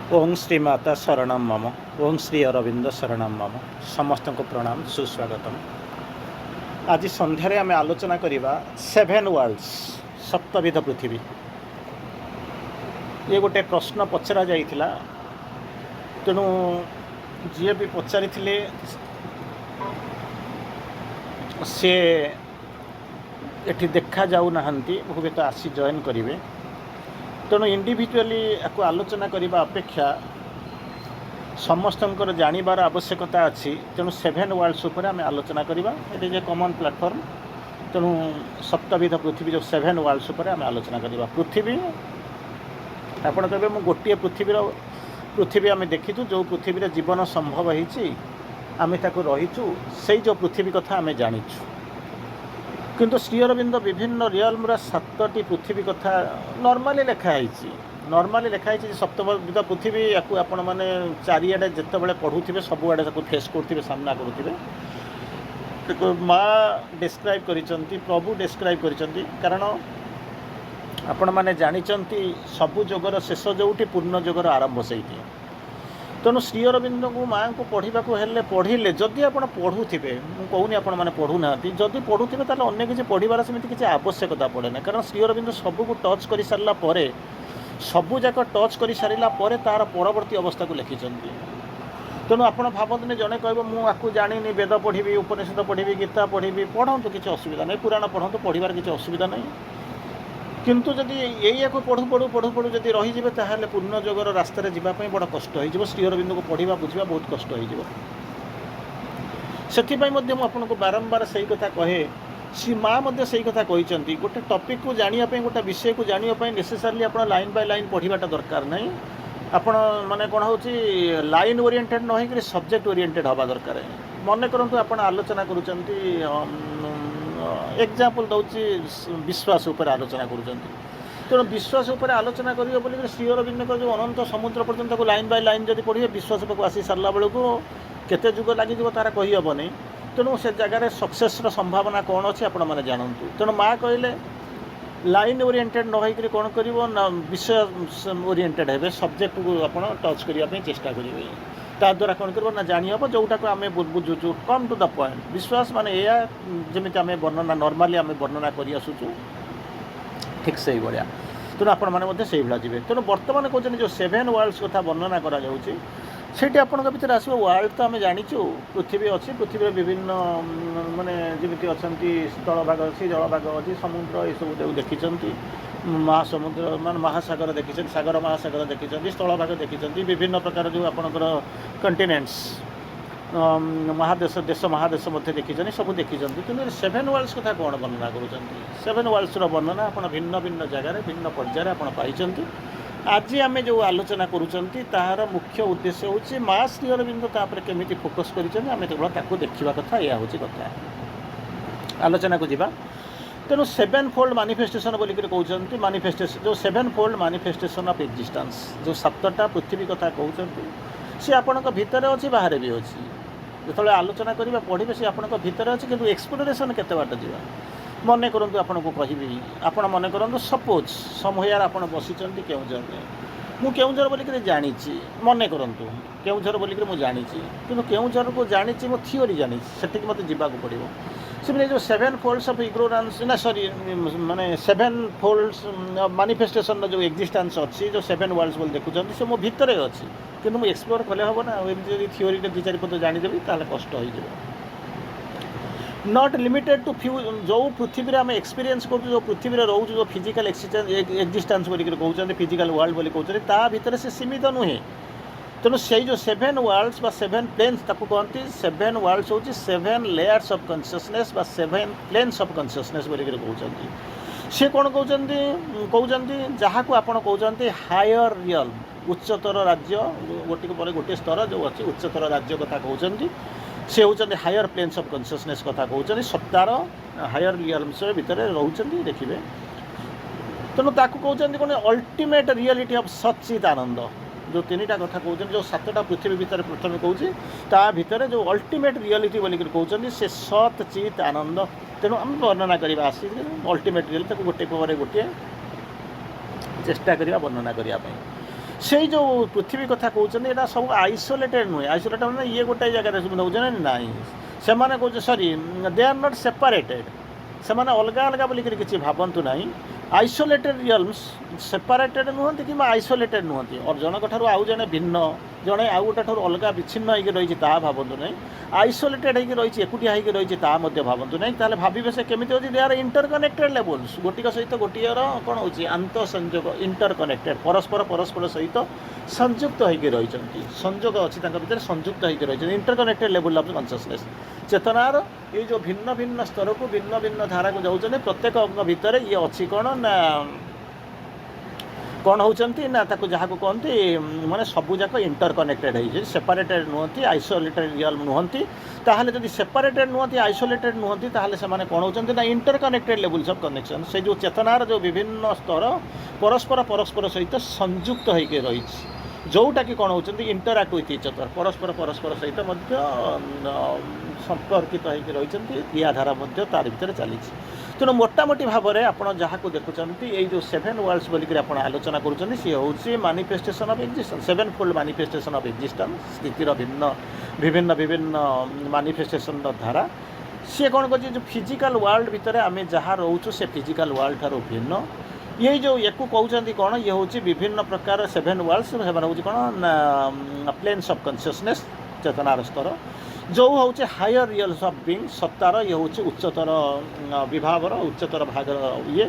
ओं श्री माता शरणम मम। ओं श्री अरविंद शरणम मम। समस्त को प्रणाम, सुस्वागतम। आज संध्यारे आम आलोचना करवा सेभेन वर्ल्ड्स, सप्तविध पृथ्वी। ये गोटे प्रश्न पचरा जाइथिला, तेणु जी भी पचारि सी एठी देखा जाऊ नाहंती, हुए आसी जॉइन करेंगे। तेणु इंडिविजुअली आपको आलोचना करने अपेक्षा समस्तंकर जानिबार आवश्यकता अच्छी। तेणु सेभेन वर्ल्ड्स उपर आम आलोचना करवा, it is a common platform. तेणु सप्तविध पृथ्वी जो सेभेन वर्ल्ड्स उपर आम आलोचना करवा। पृथ्वी आपड़ कहे मुझे गोटे पृथ्वी आम देखीचु, जो पृथ्वी जीवन संभव होती आम ताक रहीचु, से जो पृथ्वी कथा आम जाचु। किंतु श्री अरविंद विभिन्न रियल्मर 7टी पृथ्वी कथा नॉर्मली लिखाई। नॉर्मली लिखाई सप्तविध पृथ्वी या आपण मैंने चारिआडे जिते बड़े पढ़ुवे सबुआड़े फेस करुवे, सामना करुवे। माँ डिस्क्राइब करिसेंती, प्रभु डिस्क्राइब करिसेंती, कारण आपण मैंने जानते सबु जोगर शेष जोटी पूर्ण जोगर आरंभ से। तेणु श्री अरविंद को माँ को पढ़ा पढ़ले जदि आप पढ़ुवे, मुझे आपण मैंने पढ़ुना, जदि पढ़ुवे तो अन्य किसी पढ़ार सेमती किसी आवश्यकता पड़े ना। कारण श्री अरविंद सबको टच कर सारापर, सबू जाक टच कर सारापर तार परवर्ती अवस्था को लिखिं। तेणु आप भावतुनि जड़े कह मुझे जानी वेद पढ़ी, उपनिषद पढ़ी, गीता पढ़ी, पढ़तु किसी असुविधा नहीं, पुराण पढ़तु, पढ़ार किसी असुविधा नहीं। किंतु जदि यही को पढ़ु पढ़ु पढ़ु पढ़ु जदि रही ताहले पूर्ण जोगर रास्तार जावाई बड़ कष्ट हो। श्री अरविंद को पढ़ा बुझा बहुत कष्ट हो। आपको बारंबार से कथा कहे, श्री माँ से कथा कहते गोटे टॉपिक को जानापी, गोटे विषय को जानापी नेसेसरली आप लाइन बाय लाइन पढ़ाटा दरकार नहीं। आपण माने कौन हो लाइन ओरिएंटेड न होकर सब्जेक्ट ओरिएंटेड हवा दरकार। मन करंतु आपण आलोचना करुचंती, एग्जाम्पल दूसरी विश्वास उपर आलोचना करुचंती। तेणु विश्वास उपर आलोचना करियो बोली श्री अरविंद जो अनंत समुद्र पर्यंत लाइन बाय लाइन जब पढ़े विश्वास पाक आसी सारा बेलू केते जुग लगे तार कहीहबनी। तेणु से जगार सक्सेसर संभावना कौन अच्छी आपण मैंने जानतु। तेणु माँ कहले लाइन ओरिएंटेड न होकर कौन कर विषय ओरिएंटेड है, सब्जेक्ट को आप टच करने चेष्टा करेंगे। ताद्वारा कौन कर ना जानी हम जोटा को आम बुझुचु। कम टू द पॉइंट विश्वास माने या जमी आम वर्णना नॉर्मली आम वर्णना कर आसुचु, ठीक से भाया। तेणु आपण मैंने से भाया जी। तेणु बर्तमान कहते जो सेभेन वर्ल्ड्स कथा वर्णना करा आपण भर आस वर्ल्ड तो आम जाचु पृथ्वी अच्छी। पृथ्वी विभिन्न माने जमी अच्छा स्थल भाग अच्छी, जल भाग अच्छी, समुद्र ये सब देखी, महासमुद्र मान महासागर देखी, सागर महासागर देखी, स्थल भाग देखी, विभिन्न प्रकार जो आपणकर कंटिनेंट्स महादेश देश महादेश देखी, सब देखी। कि सेभेन वर्ल्ड्स कथा कौन वर्णना कर सेभेन वर्ल्ड्स वर्णना आप भिन्न भिन्न जगार भिन्न पर्यायर आप। आज आम जो आलोचना करुँच तार मुख्य उद्देश्य हूँ माँ श्री अरविंद केमी फोकस कर केवल ताकू देखा कथा, यह हूँ कथा। आलोचना को जीवा। तेणु सेभेन फोल्ड मानिफेस्टेशन बोलिक कहते, मानिफेस्टेशन जो सेभेन फोल्ड मानिफेस्टेशन ऑफ एक्जिस्टेंस, जो 7टा पृथ्वी कथा कहते सी आपण भितर अच्छी बाहर भी अच्छी। जो आलोचना करवा पढ़े से आपण भितर अच्छी, किंतु एक्सप्लोरेशन केते बाट जीवा। मन करंतु आपन को कहिबी, आपण मन करंतु सपोज समयार आपण बसिचंती केउझर, मु केउझर बोलिक जानिछि, मन करंतु केउझर बोलिक मु जानिछि, किंतु केउझर को जानिछि मो थियोरी जानिछि, सेटिक मते जिबा को पड़िबो। सिमिलरली जो सेभेन फोल्ड्स ऑफ इग्नोरेंस ना सॉरी माने सेभेन फोल्ड्स मैनिफेस्टेशन जो एक्जिस्टेंस अच्छी, जो सेभेन वर्ल्ड्स बोल देखुचंती से मो भितर अच्छी, किंतु मु एक्सप्लोर कले हबो ना। एमती जदि थियोरी 2-4 पद जानि देबी ताले कष्ट होई जिवो। नॉट लिमिटेड टू फ्यू जो पृथ्वी आम एक्सपीरियंस कर, जो पृथ्वी रोच जो फिजिकल एक्जिस्टेंस बोलिक कहते, फिजिकल वर्ल्ड बोली कहते, ता भीतर से सीमित नुहे। तेणु से जो सेभेन वर्ल्ड्स बा सेभेन प्लेन्स ताकू कहती, सेभेन वर्ल्ड्स हूँ सेभेन लेयर्स ऑफ कॉन्शियसनेस बा सेभेन प्लेन्स ऑफ कॉन्शियसनेस बोलिक कहते। सी कौन कहते जहाँ को आप कहते हायर रियल, उच्चतर राज्य, गोटे पर गोटे स्तर जो अच्छे उच्चतर राज्य कथा कहते। से होती हायर प्लेन्स ऑफ कॉन्शियसनेस कथा कहते, सप्तार हायर रियल्स भितर रोचंती देखिए। तेणु ताकू कहते कौन अल्टीमेट रियलिटी ऑफ सच्चित आनंद, जो 3टा कथा कहते, जो 7टा पृथ्वी भितर प्रथम कहूँ ता भितर जो अल्टीमेट रियलिटी बोलिक कहते से सत चित आनंद। तेणु आम वर्णना करवा आसी अल्टीमेट रियलिटी गोटे पर गोटे चेष्टा करवा वर्णना करने। ସେଇ ଯେଉଁ ପୃଥିବୀ କଥା କହୁଛନ୍ତି ଏଇଟା ସବୁ ଆଇସୋଲେଟେଡ୍ ନୁହେଁ। ଆଇସୋଲେଟେଡ୍ ମାନେ ଇଏ ଗୋଟେ ଜାଗାରେ ସବୁ ନେଉଛନ୍ତି ନାହିଁ, ସେମାନେ କହୁଛନ୍ତି ସରି ଦେ ଆର୍ ନଟ୍ ସେପାରେଟେଡ୍, ସେମାନେ ଅଲଗା ଅଲଗା ବୋଲିକରି କିଛି ଭାବନ୍ତୁ ନାହିଁ। ଆଇସୋଲେଟେଡ୍ ରିଅଲ୍ମସ୍ ସେପାରେଟେଡ୍ ନୁହନ୍ତି କିମ୍ବା ଆଇସୋଲେଟେଡ୍ ନୁହନ୍ତି। ଜଣଙ୍କ ଠାରୁ ଆଉ ଜଣେ ଭିନ୍ନ, ଜଣେ ଆଉ ଗୋଟେ ଠାରୁ ଅଲଗା ବିଚ୍ଛିନ୍ନ ହେଇକି ରହିଛି ତାହା ଭାବନ୍ତୁ ନାହିଁ। ଆଇସୋଲେଟେଡ୍ ହେଇକି ରହିଛି, ଏକୁଟିଆ ହେଇକି ରହିଛି ତାହା ମଧ୍ୟ ଭାବନ୍ତୁ ନାହିଁ। ତାହେଲେ ଭାବିବେ ସେ କେମିତି ହେଉଛି, ଦେ ଆର୍ ଇଣ୍ଟରକନେକ୍ଟେଡ୍ ଲେବୁଲ୍ସ, ଗୋଟିକ ସହିତ ଗୋଟିଏର କ'ଣ ହେଉଛି ଆନ୍ତଃ ସଂଯୋଗ, ଇଣ୍ଟରକନେକ୍ଟେଡ୍, ପରସ୍ପର ସହିତ ସଂଯୁକ୍ତ ହେଇକି ରହିଛନ୍ତି, ସଂଯୋଗ ଅଛି ତାଙ୍କ ଭିତରେ, ସଂଯୁକ୍ତ ହେଇକି ରହିଛନ୍ତି। ଇଣ୍ଟରକନେକ୍ଟେଡ୍ ଲେବୁଲ୍ ଅଫ୍ କନସିୟସନେସ୍, ଚେତନାର ଏଇ ଯେଉଁ ଭିନ୍ନ ଭିନ୍ନ ସ୍ତରକୁ ଭିନ୍ନ ଭିନ୍ନ ଧାରାକୁ ଯାଉଛନ୍ତି, ପ୍ରତ୍ୟେକଙ୍କ ଭିତରେ ଇଏ ଅଛି କ'ଣ ନା କ'ଣ ହେଉଛନ୍ତି ନା ତାକୁ ଯାହାକୁ କହନ୍ତି ମାନେ ସବୁଯାକ ଇଣ୍ଟରକନେକ୍ଟେଡ୍ ହେଇଛି, ସେପାରେଟେଡ୍ ନୁହନ୍ତି, ଆଇସୋଲେଟେଡ୍ ରିଅଲ୍ ନୁହନ୍ତି। ତାହେଲେ ଯଦି ସେପାରେଟେଡ୍ ନୁହନ୍ତି, ଆଇସୋଲେଟେଡ୍ ନୁହନ୍ତି, ତାହେଲେ ସେମାନେ କ'ଣ ହେଉଛନ୍ତି ନା ଇଣ୍ଟରକନେକ୍ଟେଡ୍ ଲେବୁଲ୍ସ ଅଫ୍ କନେକ୍ସନ୍। ସେ ଯେଉଁ ଚେତନାର ଯେଉଁ ବିଭିନ୍ନ ସ୍ତର ପରସ୍ପର ସହିତ ସଂଯୁକ୍ତ ହେଇକି ରହିଛି, ଯେଉଁଟାକି କ'ଣ ହେଉଛନ୍ତି ଇଣ୍ଟରାକ୍ଟ ୱିଥ୍ ଇଚ୍ ଅଦର୍, ପରସ୍ପର ସହିତ ମଧ୍ୟ ସମ୍ପର୍କିତ ହେଇକି ରହିଛନ୍ତି, କ୍ରିୟାଧାରା ମଧ୍ୟ ତାର ଭିତରେ ଚାଲିଛି। ତେଣୁ ମୋଟାମୋଟି ଭାବରେ ଆପଣ ଯାହାକୁ ଦେଖୁଛନ୍ତି ଏଇ ଯେଉଁ 7 ୱାର୍ଲଡସ୍ ବୋଲିକରି ଆପଣ ଆଲୋଚନା କରୁଛନ୍ତି, ସିଏ ହେଉଛି manifestation of existence, 7 fold manifestation of existence, ସ୍ଥିତିର ବିଭିନ୍ନ ମାନିଫେଷ୍ଟେସନ୍ର ଧାରା। ସିଏ କ'ଣ କରୁଛି, ଯେଉଁ ଫିଜିକାଲ୍ ୱାର୍ଲଡ ଭିତରେ ଆମେ ଯାହା ରହୁଛୁ ସେ ଫିଜିକାଲ୍ ୱାର୍ଲଡ ଠାରୁ ଭିନ୍ନ। ଏଇ ଯେଉଁ ୟାକୁ କହୁଛନ୍ତି କ'ଣ, ଇଏ ହେଉଛି ବିଭିନ୍ନ ପ୍ରକାର 7 ୱାର୍ଲଡସ୍, ସେମାନେ ହେଉଛି କ'ଣ ନା ପ୍ଲେନ୍ସ ଅଫ୍ କନସିୟସନେସ୍, ଚେତନାର ସ୍ତର। ଯେଉଁ ହେଉଛି ହାୟର ରିଅଲ୍ସ ଅଫ୍ ବିଙ୍ଗ, ସତ୍ତାର ଇଏ ହେଉଛି ଉଚ୍ଚତର ବିଭାବର ଉଚ୍ଚତର ଭାଗର ଇଏ।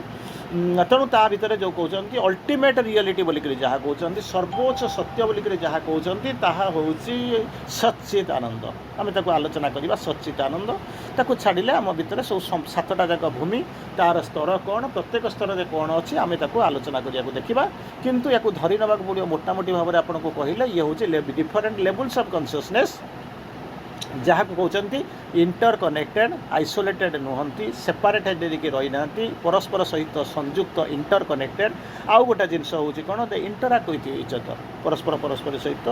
ତେଣୁ ତା ଭିତରେ ଯେଉଁ କହୁଛନ୍ତି ଅଲ୍ଟିମେଟ୍ ରିଆଲିଟି ବୋଲିକରି ଯାହା କହୁଛନ୍ତି, ସର୍ବୋଚ୍ଚ ସତ୍ୟ ବୋଲିକରି ଯାହା କହୁଛନ୍ତି, ତାହା ହେଉଛି ସଚ୍ଚିତ୍ ଆନନ୍ଦ। ଆମେ ତାକୁ ଆଲୋଚନା କରିବା ସଚ୍ଚିତ୍ ଆନନ୍ଦ। ତାକୁ ଛାଡ଼ିଲେ ଆମ ଭିତରେ ସବୁ 7ଟା ଯାକ ଭୂମି, ତା'ର ସ୍ତର କ'ଣ, ପ୍ରତ୍ୟେକ ସ୍ତରରେ କ'ଣ ଅଛି, ଆମେ ତାକୁ ଆଲୋଚନା କରିବାକୁ ଦେଖିବା। କିନ୍ତୁ ୟାକୁ ଧରି ନେବାକୁ ପଡ଼ିବ ମୋଟାମୋଟି ଭାବରେ ଆପଣଙ୍କୁ କହିଲେ, ଇଏ ହେଉଛି ଡିଫରେଣ୍ଟ ଲେବୁଲ୍ସ ଅଫ୍ କନସିୟସନେସ୍, ଯାହାକୁ କହୁଛନ୍ତି ଇଣ୍ଟରକନେକ୍ଟେଡ୍, ଆଇସୋଲେଟେଡ୍ ନୁହନ୍ତି, ସେପାରେଟେଡ୍ ହେଇକି ରହିନାହାନ୍ତି, ପରସ୍ପର ସହିତ ସଂଯୁକ୍ତ, ଇଣ୍ଟରକନେକ୍ଟେଡ୍। ଆଉ ଗୋଟେ ଜିନିଷ ହେଉଛି କ'ଣ, ଦେ ଇଣ୍ଟରାକ୍ଟ ୱିଥ୍ ଇଚ୍ ଅଦର୍, ପରସ୍ପର ସହିତ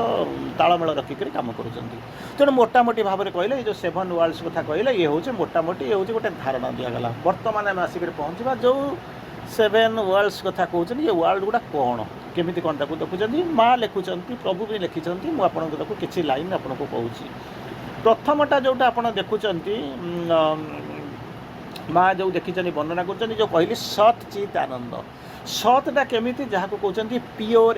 ତାଳମେଳ ରଖିକରି କାମ କରୁଛନ୍ତି। ତେଣୁ ମୋଟାମୋଟି ଭାବରେ କହିଲେ ଏଇ ଯେଉଁ 7 ୱାର୍ଲଡସ୍ କଥା କହିଲେ, ଇଏ ହେଉଛି ମୋଟାମୋଟି ଇଏ ହେଉଛି ଗୋଟେ ଧାରଣା ଦିଆଗଲା। ବର୍ତ୍ତମାନ ଆମେ ଆସିକରି ପହଞ୍ଚିବା ଯେଉଁ 7 ୱାର୍ଲଡସ୍ କଥା କହୁଛନ୍ତି, ଏ ୱାର୍ଲଡ ଗୁଡ଼ା କ'ଣ, କେମିତି କ'ଣ ତାକୁ ଦେଖୁଛନ୍ତି। ମା ଲେଖୁଛନ୍ତି, ପ୍ରଭୁ ବି ଲେଖିଛନ୍ତି, ମୁଁ ଆପଣଙ୍କୁ ତାକୁ କିଛି ଲାଇନ୍ ଆପଣଙ୍କୁ କହୁଛି। ପ୍ରଥମଟା ଯେଉଁଟା ଆପଣ ଦେଖୁଛନ୍ତି, ମା ଯେଉଁ ଦେଖିଛନ୍ତି ବର୍ଣ୍ଣନା କରୁଛନ୍ତି, ଯେଉଁ କହିଲି ସତ୍ ଚିତ୍ ଆନନ୍ଦ, ସତ୍ଟା କେମିତି, ଯାହାକୁ କହୁଛନ୍ତି ପିଓର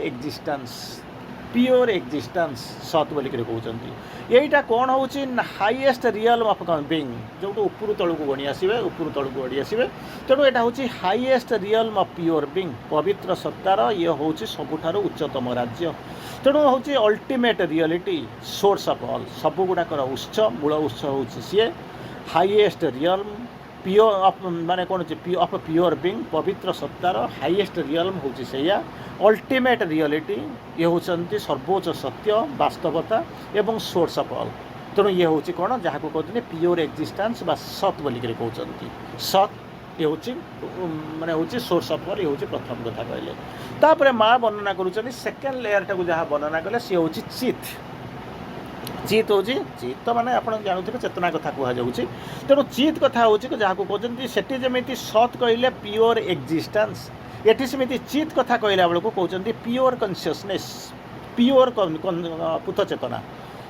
ଏକ୍ଜିଷ୍ଟାନ୍ସ ସତ୍ ବୋଲିକରି କହୁଛନ୍ତି। ଏଇଟା କ'ଣ ହେଉଛି ନା ହାଇଏଷ୍ଟ ରିଅଲ୍ ଅଫ୍ ବିଙ୍ଗ, ଯେଉଁଠୁ ଉପରୁ ତଳକୁ ଗଣି ଆସିବେ। ତେଣୁ ଏଇଟା ହେଉଛି highest realm of pure being, ପବିତ୍ର ସତ୍ତାର ଇଏ ହେଉଛି ସବୁଠାରୁ ଉଚ୍ଚତମ ରାଜ୍ୟ। ତେଣୁ ହେଉଛି ultimate reality, source of all, ସବୁଗୁଡ଼ାକର ଉତ୍ସ, ମୂଳ ଉତ୍ସ ହେଉଛି ସିଏ। ହାଇଏଷ୍ଟ ରିଅଲ୍ମ ମାନେ କ'ଣ ହେଉଛି ଅଫ୍ ପିଓର ବିଙ୍ଗ, ପବିତ୍ର ସତ୍ତାର ହାଇଏଷ୍ଟ ରିଅଲ୍ମ ହେଉଛି ସେଇଆ। ଅଲ୍ଟିମେଟ୍ ରିଅଲିଟି, ଇଏ ହେଉଛନ୍ତି ସର୍ବୋଚ୍ଚ ସତ୍ୟ, ବାସ୍ତବତା ଏବଂ ସୋର୍ସ ଅଫ୍ ଅଲ୍। ତେଣୁ ଇଏ ହେଉଛି କ'ଣ, ଯାହାକୁ କହୁଛନ୍ତି ପିଓର ଏକ୍ଜିଷ୍ଟାନ୍ସ ବା ସତ୍ ବୋଲିକରି କହୁଛନ୍ତି। ସତ୍ ଇଏ ହେଉଛି ମାନେ ହେଉଛି ସୋର୍ସ ଅଫ୍ ଅଲ୍, ଇଏ ହେଉଛି ପ୍ରଥମ କଥା କହିଲେ। ତାପରେ ମା ବର୍ଣ୍ଣନା କରୁଛନ୍ତି ସେକେଣ୍ଡ ଲେୟାରଟାକୁ ଯାହା ବର୍ଣ୍ଣନା କଲେ, ସିଏ ହେଉଛି ଚିତ୍। ଚିତ୍ ହେଉଛି, ଚିତ୍ ମାନେ ଆପଣ ଜାଣୁଥିବେ ଚେତନା କଥା କୁହାଯାଉଛି। ତେଣୁ ଚିତ୍ କଥା ହେଉଛି ଯାହାକୁ କହୁଛନ୍ତି, ସେଠି ଯେମିତି ସତ୍ କହିଲେ ପିଓର ଏକ୍ଜିଷ୍ଟାନ୍ସ, ଏଠି ସେମିତି ଚିତ୍ କଥା କହିଲା ବେଳକୁ କହୁଛନ୍ତି ପିଓର କନସିୟସନେସ୍, ପିଓର ପୂତ ଚେତନା।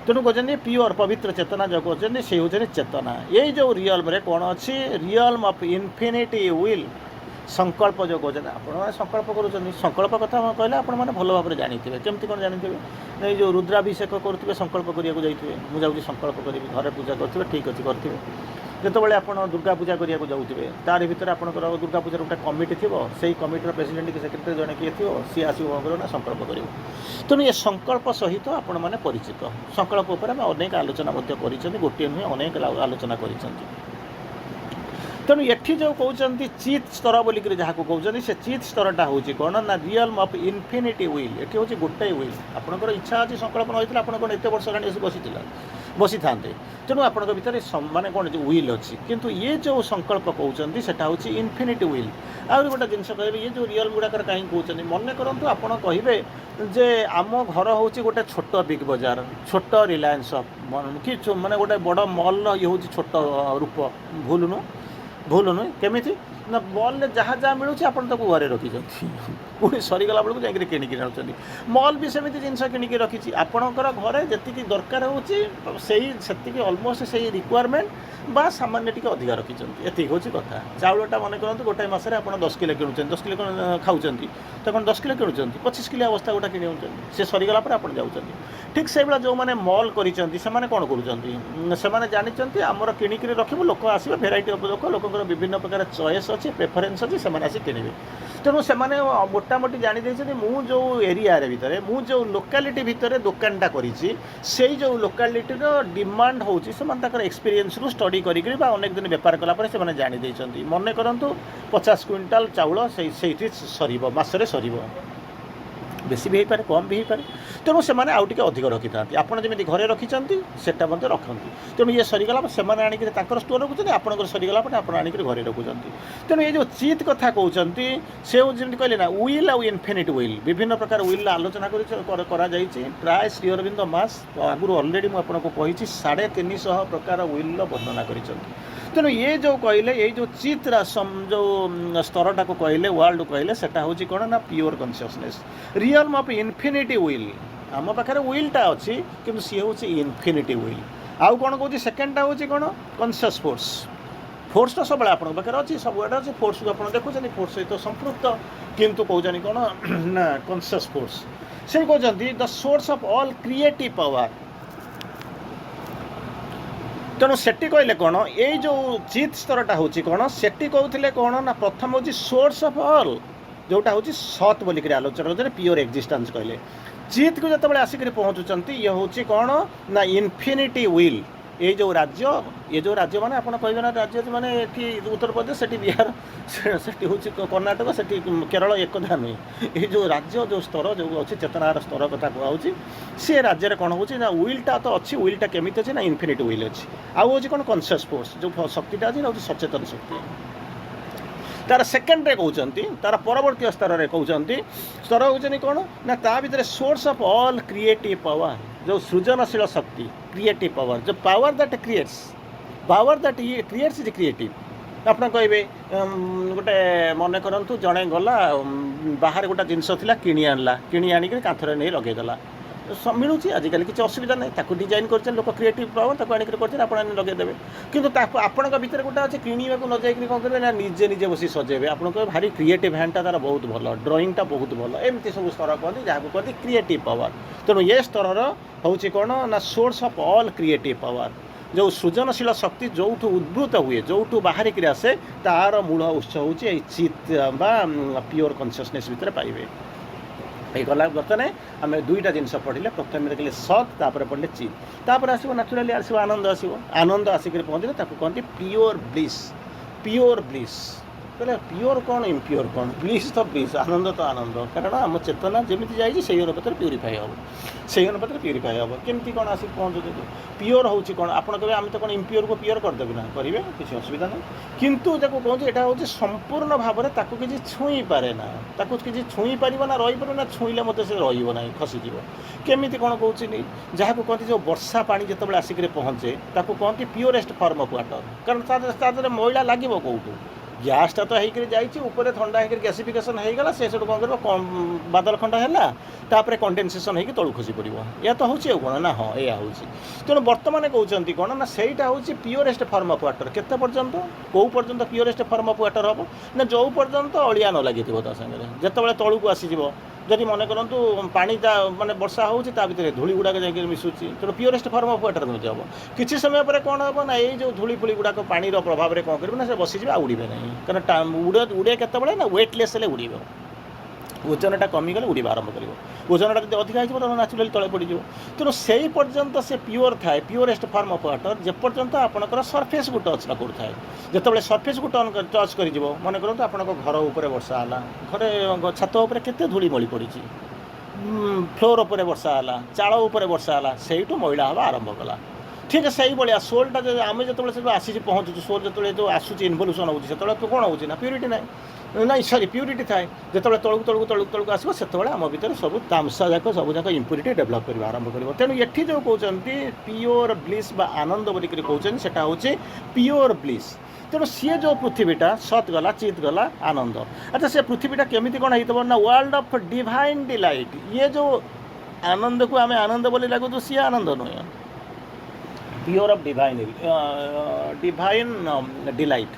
ତେଣୁ କହୁଛନ୍ତି ପିଓର ପବିତ୍ର ଚେତନା ଯେଉଁ କହୁଛନ୍ତି, ସେ ହେଉଛନ୍ତି ଚେତନା। ଏଇ ଯେଉଁ ରିଅଲ୍ମରେ କ'ଣ ଅଛି, ରିଅଲ୍ମ ଅଫ୍ ଇନଫିନିଟି ୱିଲ୍, ସଂକଳ୍ପ ଯେଉଁ କହୁଛନ୍ତି, ଆପଣମାନେ ସଂକଳ୍ପ କରୁଛନ୍ତି। ସଂକଳ୍ପ କଥା କହିଲେ ଆପଣମାନେ ଭଲ ଭାବରେ ଜାଣିଥିବେ। କେମିତି କ'ଣ ଜାଣିଥିବେ, ଏଇ ଯେଉଁ ରୁଦ୍ରାଭିଷେକ କରୁଥିବେ, ସଂକଳ୍ପ କରିବାକୁ ଯାଇଥିବେ, ମୁଁ ଯାଉଛି ସଂକଳ୍ପ କରିବି, ଘରେ ପୂଜା କରୁଥିବେ, ଠିକ୍ ଅଛି କରିଥିବେ। ଯେତେବେଳେ ଆପଣ ଦୁର୍ଗା ପୂଜା କରିବାକୁ ଯାଉଥିବେ, ତାରି ଭିତରେ ଆପଣଙ୍କର ଦୁର୍ଗା ପୂଜାର ଗୋଟେ କମିଟି ଥିବ, ସେଇ କମିଟିର ପ୍ରେସିଡେଣ୍ଟ କି ସେକ୍ରେଟାରୀ ଜଣେ କିଏ ଥିବ, ସିଏ ଆସିବ କ'ଣ କରିବ ନା ସଂକଳ୍ପ କରିବ। ତେଣୁ ଏ ସଂକଳ୍ପ ସହିତ ଆପଣମାନେ ପରିଚିତ। ସଂକଳ୍ପ ଉପରେ ଆମେ ଅନେକ ଆଲୋଚନା ମଧ୍ୟ କରିଛନ୍ତି, ଗୋଟିଏ ନୁହେଁ ଅନେକ ଆଲୋଚନା କରିଛନ୍ତି। ତେଣୁ ଏଠି ଯେଉଁ କହୁଛନ୍ତି ଚିତ୍ ସ୍ତର ବୋଲିକରି ଯାହାକୁ କହୁଛନ୍ତି, ସେ ଚିତ୍ ସ୍ତରଟା ହେଉଛି କ'ଣ ନା ରିଅଲ୍ମ ଅଫ୍ ଇନଫିନିଟି ୱିଲ୍। ଏଠି ହେଉଛି ଗୋଟାଏ ୱିଲ୍। ଆପଣଙ୍କର ଇଚ୍ଛା ଅଛି, ସଂକଳ୍ପ ନ ହୋଇଥିଲା ଆପଣ କ'ଣ ଏତେ ବର୍ଷ ହେଲାଣି ଆସି ବସିଥାନ୍ତେ। ତେଣୁ ଆପଣଙ୍କ ଭିତରେ ମାନେ କ'ଣ ୱିଲ୍ ଅଛି। କିନ୍ତୁ ଇଏ ଯେଉଁ ସଂକଳ୍ପ କହୁଛନ୍ତି ସେଟା ହେଉଛି ଇନଫିନିଟି ୱିଲ୍। ଆହୁରି ଗୋଟେ ଜିନିଷ କହିବେ, ଇଏ ଯେଉଁ ରିଅଲ୍ ଗୁଡ଼ାକର କାହିଁକି କହୁଛନ୍ତି, ମନେ କରନ୍ତୁ ଆପଣ କହିବେ ଯେ ଆମ ଘର ହେଉଛି ଗୋଟେ ଛୋଟ ବିଗ୍ ବଜାର, ଛୋଟ ରିଲାଏନ୍ସ କି ମାନେ ଗୋଟେ ବଡ଼ ମଲ୍ର ଇଏ ହେଉଛି ଛୋଟ ରୂପ, ଭୁଲ ନୁହଁ। ଭୁଲ ନୁହେଁ। କେମିତି ନା ମଲ୍ରେ ଯାହା ଯାହା ମିଳୁଛି ଆପଣ ତାକୁ ଘରେ ରଖିଛନ୍ତି, ପୁଣି ସରିଗଲା ବେଳକୁ ଯାଇକରି କିଣିକି ଆଣୁଛନ୍ତି। ମଲ୍ ବି ସେମିତି ଜିନିଷ କିଣିକି ରଖିଛି, ଆପଣଙ୍କର ଘରେ ଯେତିକି ଦରକାର ହେଉଛି ସେତିକି ଅଲମୋଷ୍ଟ ସେଇ ରିକ୍ୱାରମେଣ୍ଟ ବା ସାମାନ୍ୟ ଟିକେ ଅଧିକା ରଖିଛନ୍ତି, ଏତିକି ହେଉଛି କଥା। ଚାଉଳଟା ମନେ କରନ୍ତୁ ଗୋଟାଏ ମାସରେ ଆପଣ 10 କିଲୋ କିଣୁଛନ୍ତି, 10 କିଲୋ ଖାଉଛନ୍ତି, ତ କ'ଣ 10 କିଲୋ କିଣୁଛନ୍ତି, 25 କିଲୋ ଅବସ୍ଥା ଗୋଟା କିଣି ଆଣୁଛନ୍ତି, ସେ ସରିଗଲା ପରେ ଆପଣ ଯାଉଛନ୍ତି। ଠିକ୍ ସେଇଭଳିଆ ଯେଉଁମାନେ ମଲ୍ କରିଛନ୍ତି ସେମାନେ କ'ଣ କରୁଛନ୍ତି, ସେମାନେ ଜାଣିଛନ୍ତି ଆମର କିଣିକିରି ରଖିବୁ, ଲୋକ ଆସିବେ, ଭେରାଇଟି ଅଫ୍ ଲୋକଙ୍କର ବିଭିନ୍ନ ପ୍ରକାର ଚଏସ୍ ଅଛି, ପ୍ରେଫରେନ୍ସ ଅଛି, ସେମାନେ ଆସି କିଣିବେ। ତେଣୁ ସେମାନେ ମୋଟାମୋଟି ଜାଣି ଦେଇଛନ୍ତି ମୁଁ ଯେଉଁ ଏରିଆରେ ଭିତରେ, ମୁଁ ଯେଉଁ ଲୋକାଲିଟି ଭିତରେ ଦୋକାନଟା କରିଛି, ସେଇ ଯେଉଁ ଲୋକାଲିଟିର ଡିମାଣ୍ଡ ହେଉଛି, ସେମାନେ ତାଙ୍କର ଏକ୍ସପିରିଏନ୍ସରୁ ଷ୍ଟଡ଼ି କରିକି ବା ଅନେକ ଦିନ ବେପାର କଲା ପରେ ସେମାନେ ଜାଣି ଦେଇଛନ୍ତି। ମନେ କରନ୍ତୁ 50 କୁଇଣ୍ଟାଲ ଚାଉଳ ସେଇଠି ସରିବ, ମାସରେ ସରିବ, ବେଶୀ ବି ହେଇପାରେ, କମ୍ ବି ହେଇପାରେ। ତେଣୁ ସେମାନେ ଆଉ ଟିକେ ଅଧିକ ରଖିଥାନ୍ତି, ଆପଣ ଯେମିତି ଘରେ ରଖିଛନ୍ତି ସେଟା ମଧ୍ୟ ରଖନ୍ତି। ତେଣୁ ଇଏ ସରିଗଲା ପରେ ସେମାନେ ଆଣିକରି ତାଙ୍କର ଷ୍ଟୋର୍ ରଖୁଛନ୍ତି, ଆପଣଙ୍କର ସରିଗଲା ପରେ ଆପଣ ଆଣିକରି ଘରେ ରଖୁଛନ୍ତି। ତେଣୁ ଏ ଯେଉଁ ଚିତ୍ କଥା କହୁଛନ୍ତି, ସେ ଯେମିତି କହିଲେ ନା ୱିଲ୍ ଆଉ ଇନଫିନିଟ୍ ୱିଲ୍, ବିଭିନ୍ନ ପ୍ରକାର ୱିଲ୍ର ଆଲୋଚନା କରାଯାଇଛି। ପ୍ରାୟ ଶ୍ରୀ ଅରବିନ୍ଦ ମାସ ଆଗରୁ ଅଲରେଡ଼ି ମୁଁ ଆପଣଙ୍କୁ କହିଛି 350 ପ୍ରକାର ୱିଲ୍ର ବର୍ଣ୍ଣନା କରିଛନ୍ତି। ତେଣୁ ଇଏ ଯେଉଁ କହିଲେ, ଏଇ ଯେଉଁ ଚିତ୍ର ଯେଉଁ ସ୍ତରଟାକୁ କହିଲେ, ୱାର୍ଲଡ କହିଲେ, ସେଟା ହେଉଛି କ'ଣ ନା pure consciousness, realm of infinity will. ଆମ ପାଖରେ ୱିଲ୍ଟା ଅଛି କିନ୍ତୁ ସିଏ ହେଉଛି ଇନଫିନିଟି ୱିଲ୍। ଆଉ କ'ଣ କହୁଛି, ସେକେଣ୍ଡଟା ହେଉଛି କ'ଣ, କନସିୟସ୍ ଫୋର୍ସ। ଫୋର୍ସଟା ସବୁବେଳେ ଆପଣଙ୍କ ପାଖରେ ଅଛି, ସବୁଆଡ଼େ ଅଛି, ଫୋର୍ସକୁ ଆପଣ ଦେଖୁଛନ୍ତି, ଫୋର୍ସ ସହିତ ସମ୍ପୃକ୍ତ, କିନ୍ତୁ କହୁଛନ୍ତି କ'ଣ ନା କନସିୟସ୍ ଫୋର୍ସ। ସେ କହୁଛନ୍ତି the source of all creative power. ତେଣୁ ସେଠି କହିଲେ କ'ଣ, ଏଇ ଯେଉଁ ଚିତ୍ ସ୍ତରଟା ହେଉଛି କ'ଣ, ସେଠି କହୁଥିଲେ କ'ଣ ନା ପ୍ରଥମ ହେଉଛି ସୋର୍ସ ଅଫ୍ ଅଲ୍, ଯେଉଁଟା ହେଉଛି ସତ୍ ବୋଲିକରି ଆଲୋଚନା କରୁଛନ୍ତି, ପିଓର ଏକ୍ଜିଷ୍ଟାନ୍ସ କହିଲେ। ଚିତ୍କୁ ଯେତେବେଳେ ଆସିକରି ପହଞ୍ଚୁଛନ୍ତି, ଇଏ ହେଉଛି କ'ଣ ନା ଇନଫିନିଟି ୱିଲ୍। ଏଇ ଯେଉଁ ରାଜ୍ୟ, ଏ ଯେଉଁ ରାଜ୍ୟ ମାନେ ଆପଣ କହିବେ ନା ରାଜ୍ୟ ମାନେ ଏଠି ଉତ୍ତରପ୍ରଦେଶ, ସେଠି ବିହାର, ସେଠି ହେଉଛି କର୍ଣ୍ଣାଟକ, ସେଠି କେରଳ, ଏକଥା ନୁହେଁ। ଏଇ ଯେଉଁ ରାଜ୍ୟ, ଯେଉଁ ସ୍ତର ଯେଉଁ ଅଛି, ଚେତନାର ସ୍ତର କଥା କୁହାହେଉଛି, ସେ ରାଜ୍ୟରେ କ'ଣ ହେଉଛି ନା ୱିଲ୍ଟା ତ ଅଛି, ୱିଲ୍ଟା କେମିତି ଅଛି ନା ଇନଫିନିଟି ୱିଲ୍ ଅଛି। ଆଉ ହେଉଛି କ'ଣ କନସିୟସ୍ ଫୋର୍ସ, ଯେଉଁ ଶକ୍ତିଟା ଅଛି ହେଉଛି ସଚେତନ ଶକ୍ତି। ତାର ସେକେଣ୍ଡରେ କହୁଛନ୍ତି, ତାର ପରବର୍ତ୍ତୀ ସ୍ତରରେ କହୁଛନ୍ତି, ସ୍ତର ହେଉଛନ୍ତି କ'ଣ ନା ତା ଭିତରେ source of all creative power, ଯେଉଁ ସୃଜନଶୀଳ ଶକ୍ତି, କ୍ରିଏଟିଭ୍ ପାୱାର, ଯେଉଁ power that creates, power that creates is creative. ଆପଣ କହିବେ ଗୋଟେ ମନେ କରନ୍ତୁ ଜଣେ ଗଲା ବାହାରେ ଗୋଟେ ଜିନିଷ ଥିଲା, କିଣି ଆଣିଲା, କିଣି ଆଣିକି କାନ୍ଥରେ ନେଇ ଲଗେଇଦେଲା, ମିଳୁଛି ଆଜିକାଲି, କିଛି ଅସୁବିଧା ନାହିଁ। ତାକୁ ଡିଜାଇନ୍ କରିଛନ୍ତି ଲୋକ, କ୍ରିଏଟିଭ୍ ପାୱାର, ତାକୁ ଆଣିକରି କରିଛନ୍ତି, ଆପଣ ଆଣି ଲଗେଇଦେବେ। କିନ୍ତୁ ଆପଣଙ୍କ ଭିତରେ ଗୋଟେ ଅଛି, କିଣିବାକୁ ନ ଯାଇକରି କ'ଣ କରିବେ ନା ନିଜେ ବସି ସଜେଇବେ। ଆପଣ କହିବେ ଭାରି କ୍ରିଏଟିଭ୍ ହ୍ୟାଣ୍ଡଟା ତାର ବହୁତ ଭଲ, ଡ୍ରଇଂଟା ବହୁତ ଭଲ, ଏମିତି ସବୁ ସ୍ତର କୁହନ୍ତି, ଯାହାକୁ କୁହନ୍ତି କ୍ରିଏଟିଭ୍ ପାୱାର। ତେଣୁ ଏ ସ୍ତରର ହେଉଛି କ'ଣ ନା source of all creative power, ଯେଉଁ ସୃଜନଶୀଳ ଶକ୍ତି ଯେଉଁଠୁ ଉଦ୍ଭୂତ ହୁଏ, ଯେଉଁଠୁ ବାହାରିକିରି ଆସେ, ତାର ମୂଳ ଉତ୍ସ ହେଉଛି ଏଇ ଚିତ୍ ବା ପିଓର କନସିୟସନେସ୍ ଭିତରେ ପାଇବେ। ହେଇଗଲା। ବର୍ତ୍ତମାନ ଆମେ ଦୁଇଟା ଜିନିଷ ପଢ଼ିଲେ, ପ୍ରଥମେ ଦେଖିଲେ ସତ୍, ତାପରେ ପଢ଼ିଲେ ଚିତ୍, ତାପରେ ଆସିବ ନ୍ୟାଚୁରାଲି ଆସିବ ଆନନ୍ଦ, ଆସିବ ଆନନ୍ଦ, ଆସିକରି ପହଞ୍ଚିଲେ ତାକୁ କହନ୍ତି ପିଓର ବ୍ଲିସ୍। ପିଓର ବ୍ଲିସ୍ କହିଲେ ପିଓର କ'ଣ, ଇମ୍ପିଓର କ'ଣ, ବ୍ଲିସ୍ ତ ବ୍ଲିସ୍, ଆନନ୍ଦ ତ ଆନନ୍ଦ, କାରଣ ଆମ ଚେତନା ଯେମିତି ଯାଇଛି ସେଇ ଅନୁପାତରେ ପ୍ୟୁରିଫାଇ ହେବ, ସେଇ ଅନୁପାତରେ ପ୍ୟୁରିଫାଇ ହେବ। କେମିତି କ'ଣ ଆସିକି ପହଞ୍ଚୁଛନ୍ତି, ପିଓର ହେଉଛି କ'ଣ, ଆପଣ କହିବେ ଆମେ ତ କ'ଣ ଇମ୍ପିଓରକୁ ପିଓର କରିଦେବି ନା, କରିବେ, କିଛି ଅସୁବିଧା ନାହିଁ। କିନ୍ତୁ ତାକୁ କୁହନ୍ତୁ ଏଇଟା ହେଉଛି ସମ୍ପୂର୍ଣ୍ଣ ଭାବରେ ତାକୁ କିଛି ଛୁଇଁ ପାରେ ନା, ତାକୁ କିଛି ଛୁଇଁ ପାରିବ ନା, ରହିପାରିବ ନା, ଛୁଇଁଲେ ମଧ୍ୟ ସେ ରହିବ ନାହିଁ, ଖସିଯିବ। କେମିତି କ'ଣ କହୁଛନ୍ତି, ଯାହାକୁ କହନ୍ତି ଯେଉଁ ବର୍ଷା ପାଣି ଯେତେବେଳେ ଆସିକରି ପହଞ୍ଚେ, ତାକୁ କହନ୍ତି ପିଓରେଷ୍ଟ ଫର୍ମ ଅଫ୍ ୱାଟର, କାରଣ ତା ଦେହରେ ମଇଳା ଲାଗିବ କେଉଁଠୁ, ଗ୍ୟାସ୍ଟା ତ ହେଇକରି ଯାଇଛି, ଉପରେ ଥଣ୍ଡା ହେଇକରି ଗ୍ୟାସିଫିକେସନ୍ ହେଇଗଲା, ସେ ସେଠୁ କ'ଣ କରିବ, ବାଦଲ ଖଣ୍ଡ ହେଲା, ତାପରେ କଣ୍ଡେନସେସନ୍ ହେଇକି ତଳୁ ଖସି ପଡ଼ିବ। ଏହା ତ ହେଉଛି ଆଉ କ'ଣ ନା, ହଁ ଏଇଆ ହେଉଛି। ତେଣୁ ବର୍ତ୍ତମାନ କହୁଛନ୍ତି କ'ଣ ନା ସେଇଟା ହେଉଛି ପିଓରେଷ୍ଟ ଫର୍ମ ଅଫ୍ ୱାଟର। କେତେ ପର୍ଯ୍ୟନ୍ତ, କେଉଁ ପର୍ଯ୍ୟନ୍ତ ପିଓରେଷ୍ଟ ଫର୍ମ ଅଫ୍ ୱାଟର ହେବ ନା ଯେଉଁ ପର୍ଯ୍ୟନ୍ତ ଅଳିଆ ନ ଲାଗିଥିବ ତା ସାଙ୍ଗରେ, ଯେତେବେଳେ ତଳକୁ ଆସିଯିବ, ଯଦି ମନେ କରନ୍ତୁ ପାଣିଟା ମାନେ ବର୍ଷା ହେଉଛି ତା ଭିତରେ ଧୂଳି ଗୁଡ଼ାକ ଯାଇକି ମିଶୁଛି, ତେଣୁ ପିଓରେଷ୍ଟ ଫର୍ମ ଅଫ୍ ୱାଟର କେମିତି ହେବ। କିଛି ସମୟ ପରେ କ'ଣ ହେବ ନା ଏଇ ଯେଉଁ ଧୂଳି ଫୁଳି ଗୁଡ଼ାକ ପାଣିର ପ୍ରଭାବରେ କ'ଣ କରିବ ନା ସେ ବସିଯିବେ, ଆଉ ଉଡ଼ିବେ ନାହିଁ, କାରଣ ଉଡ଼େ କେତେବେଳେ ନା ୱେଟଲେସ୍ ହେଲେ ଉଡ଼ିବ, ଓଜନଟା କମିଗଲେ ଉଡ଼ିବା ଆରମ୍ଭ କରିବ। ଓଜନଟା ଯଦି ଅଧିକା ହେଇଯିବ ତାହେଲେ ନ୍ୟାଚୁରାଲି ତଳେ ପଡ଼ିଯିବ। ତେଣୁ ସେଇ ପର୍ଯ୍ୟନ୍ତ ସେ ପିଓର ଥାଏ, ପିଓରେଷ୍ଟ ଫର୍ମ ଅଫ୍ ୱାଟର, ଯେପର୍ଯ୍ୟନ୍ତ ଆପଣଙ୍କର ସର୍ଫେସ୍କୁ ଟଚ୍ ନ କରୁଥାଏ। ଯେତେବେଳେ ସର୍ଫେସ୍କୁ ଟଚ୍ କରିଯିବ, ମନେ କରନ୍ତୁ ଆପଣଙ୍କ ଘର ଉପରେ ବର୍ଷା ହେଲା, ଘରେ ଛାତ ଉପରେ କେତେ ଧୂଳି ମଳି ପଡ଼ିଛି, ଫ୍ଲୋର୍ ଉପରେ ବର୍ଷା ହେଲା, ଚାଳ ଉପରେ ବର୍ଷା ହେଲା, ସେଇଠୁ ମଇଳା ହେବା ଆରମ୍ଭ କଲା। ଠିକ୍ ସେଇଭଳିଆ ସୋଲ୍ଟା ଆମେ ଯେତେବେଳେ ସେଠୁ ଆସିଛି ପହଞ୍ଚୁଛୁ, ସୋଲ୍ ଯେତେବେଳେ ଯେଉଁ ଆସୁଛି ଇନଭଲ୍ୟୁସନ୍ ହେଉଛି, ସେତେବେଳେ କ'ଣ ହେଉଛି ନା ପ୍ୟୁରିଟି ନାହିଁ, ପ୍ୟୁରିଟି ଥାଏ। ଯେତେବେଳେ ତଳକୁ ଆସିବ, ସେତେବେଳେ ଆମ ଭିତରେ ସବୁ ତାମସା ଯାକ ସବୁଯାକ ଇମ୍ପ୍ୟୁରିଟି ଡେଭଲପ୍ କରିବା ଆରମ୍ଭ କରିବ। ତେଣୁ ଏଠି ଯେଉଁ କହୁଛନ୍ତି ପିଓର ବ୍ଲିସ୍ ବା ଆନନ୍ଦ ବୋଲିକରି କହୁଛନ୍ତି, ସେଟା ହେଉଛି ପିଓର ବ୍ଲିସ୍। तेणु सी जो पृथ्वीटा सत गला चित गला आनंद। अच्छा से पृथ्वीटा केमिति कौन होइतबो ना वर्ल्ड ऑफ डिवाइन डिलाइट। ये जो आनंद को आम आनंद बोली लगू तो सी आनंद नुहे pure of divine divine delight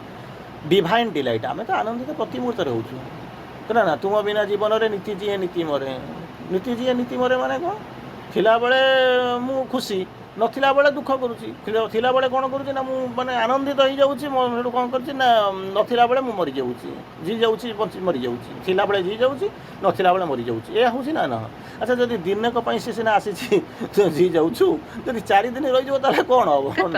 divine delight. आम तो आनंदित प्रति मुहूर्त रोचु ना तुम बिना जीवन में नीति जीए नीति मरे नीति जीए नीति मरे माने कौन थिला बेले मु खुशी नथिला बेले दुख करुँची थिला बेले कौन करुँची ना माने आनंदित हो जाऊँगी मोटू कौन कर नथिला बेले मु मरी जाऊँगी जी जाऊँगी बंची मरी जाऊँगी थिला बेले जी जाऊँगी नथिला बेले मरी जाऊँगी यह हूँ ना ना। अच्छा जब दिनक सी सीना आसी जी जाऊँ जब 4 दिन रही ताले कौन हम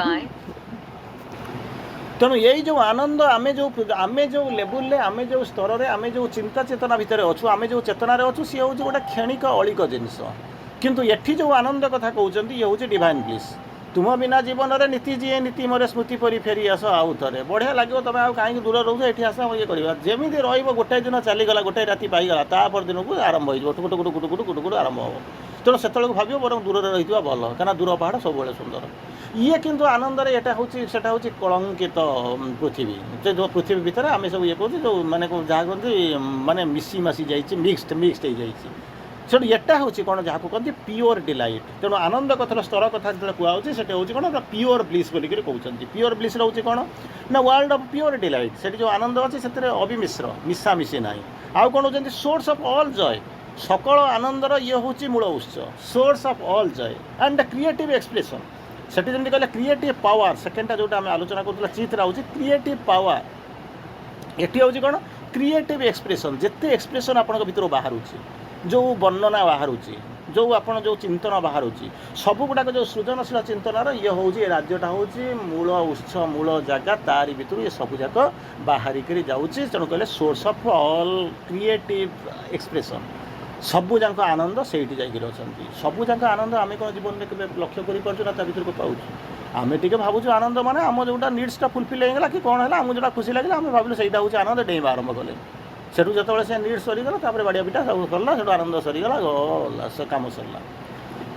तेणु यही जो आनंद आमे जो लेवल आमे जो स्तर में आमे जो चिंता चेतना भितर अच्छु आमे जो चेतनार अच्छु सी हूँ गोटे क्षणिक अलिक जिनस किंतु एठी जो आनंद कथा कहते ये हूँ डिवाइन ब्लिस। तुम बिना जीवन में नीति जीए नीति मरे स्मृति परी फेरी आस आउ थे बढ़िया लगे तुम आउ कहीं दूर रोच ये आस ये करवा जमी रोटे दिन चलीगला गोटे राति पाईगला तापर दिन को आरंभ हो गुटु गुटु गुटु गुटु गुटु गुटु आरंभ हो तेणु से भाव बर दूर रही भल कहीं दूर पहाड़ सब सुंदर ये किंतु आनंद एटा हूँ कलंकित पृथ्वी जो पृथ्वी भितर आम सब ये कहते जो माने जहाँ कहते माने मिसी मासी जाइए मिक्सड हो जाइए सेठू एटा हूँ कौन जहाँ कहते प्योर डिलाइट। तेणु आनंद कथार स्तर कथा जो कहूँ से हूँ कौन प्योर ब्लिस बोलिक कहते प्योर ब्लिस रोचे कौन ना वर्ल्ड ऑफ प्योर डिलाइट से जो आनंद अच्छे से अविमिश्र मिशामिशी ना आउ कौन होती सोर्स ऑफ ऑल जॉय सकल आनंदर ये हूँ मूल उत्स source of all joy and creative expression से जमी कहले क्रिएटिव पावर सेकेंडटा जोटा आम आलोचना करूँ चित्रा हूँ क्रिएटिव पावर एटी हूँ कौन क्रिएटिव एक्सप्रेशन जिते एक्सप्रेशन आपण भर बाहर जो वर्णना बाहर जो आप जो चिंतन बाहर सब गुड़ाक जो सृजनशील चिंतनार ये हूँ राज्यटा हूँ मूल उत्स मूल जगह तारी भितर ये सब जाक बाहरिक जाऊँगी तेणु कहले source of all creative expression सबू जाक आनंद से सबू जाक आनंद आम कौन जीवन में केवल लक्ष्य कर भर को पाऊँ आम टे भावुँ आनंद माने आम जोटा नीड्सटा फुलफिल होगा कि कौन है आम जो खुशी लगे आम भाविलु से हूँ आनंद डेवा आरंभ कले सेठू जो से नीड्स सरीगला बाड़िया पिटा सब सरला से आनंद सरीगला गला से कम सरला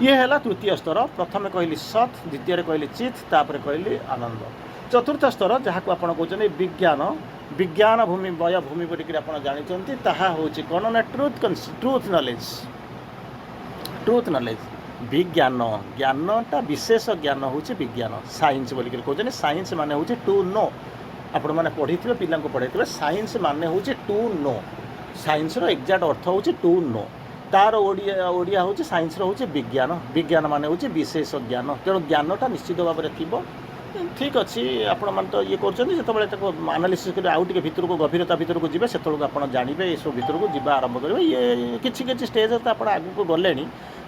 ये है तृतीय स्तर। प्रथम कहली सत द्वितीय कहली चित तापर कहली आनंद। चतुर्थ स्तर जहाँ को आप कहते विज्ञान विज्ञान भूमि वय भूमि बोलिक आप जानते हूँ कौन ना ट्रुथ नॉलेज विज्ञान ज्ञानटा विशेष ज्ञान हूँ विज्ञान साइंस बोलिक कहते साइंस माने हूँ टू नो आपण मैंने पढ़ी थे पिला पढ़े साइंस माने हूँ टू नो साइंस एक्जाक्ट अर्थ हूँ टू नो तार ओडिया हूँ साइंस हूँ विज्ञान विज्ञान माने हूँ विशेष ज्ञान तेणु ज्ञानटा निश्चित भाव में थी ठीक अच्छे आपण मैंने तो ये कर आनालीसिस कर आउ टे भितर को गभीरता भितर को जी से आप जानवे ये सब भितर को जी आरंभ करेंगे ये किसी स्टेज तो आप आगे गले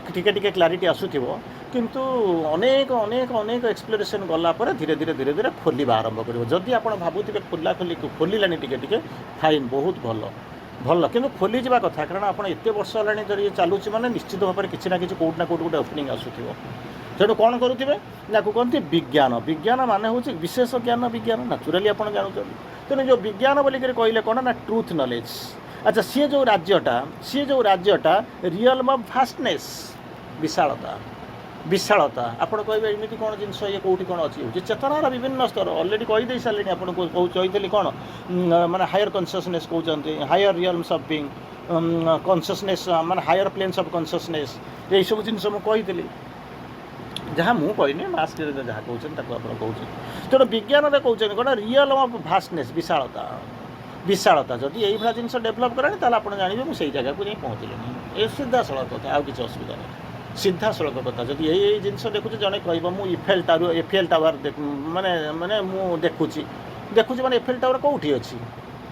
टिके टिके क्लारिटी आसुथिबो किंतु अनेक अनेक अनेक एक्सप्लोरेशन गलापर धीरे धीरे धीरे धीरे खोलिबा आरंभ करिवो जदि आपण भाबुथिबे खोला खोली खोलिलानी टिके टिके फाइन बहुत भल भल किंतु खोली जावा कथा कारण आपण एते वर्ष हलानी जरी चालुची माने निश्चित भाव में किसी ना किसी कोट ना कोट गोटे ओपनिंग आसुथिबो तेणु कौन करुवे ना कहते विज्ञान विज्ञान माने हूँ विशेष ज्ञान विज्ञान नाचुराली आप जानते तेणु जो विज्ञान बोलिक कहले कौन ना ट्रुथ नॉलेज। अच्छा सी जो राज्यटा रियल ऑफ फास्टनेस विशालता विशालता आपड़ कहे एमती कौन जिनस ये कौटी कौन अच्छी चेतनार विभिन्न स्तर अलरेडी कहीदे सारे आपको कही कौन माने हायर कन्सियसनेस कहते हायर रियल्स ऑफ बीइंग कन्सियसनेस माने हायर प्लेन्स ऑफ कन्सियसनेस ये सब जिनस मुझे जहाँ मुझे कहनी मास्क जहाँ कहते कहते तेणु विज्ञान कहते कौन रियल ऑफ भास्टनेस विशालता विशालता जदि यही भाया जिन डेभलप करानी ताल आप जानवे मुझे जगह को नहीं पहुँचलिनी ये सीधा सड़क कथा आउ कि असुविधा नहीं सीधा सड़क कथा जदि यही जिन देखुचे जड़े कह मुझे एफएल टावर माने माने मुझे देखुची माने एफएल टावर कौटी अच्छी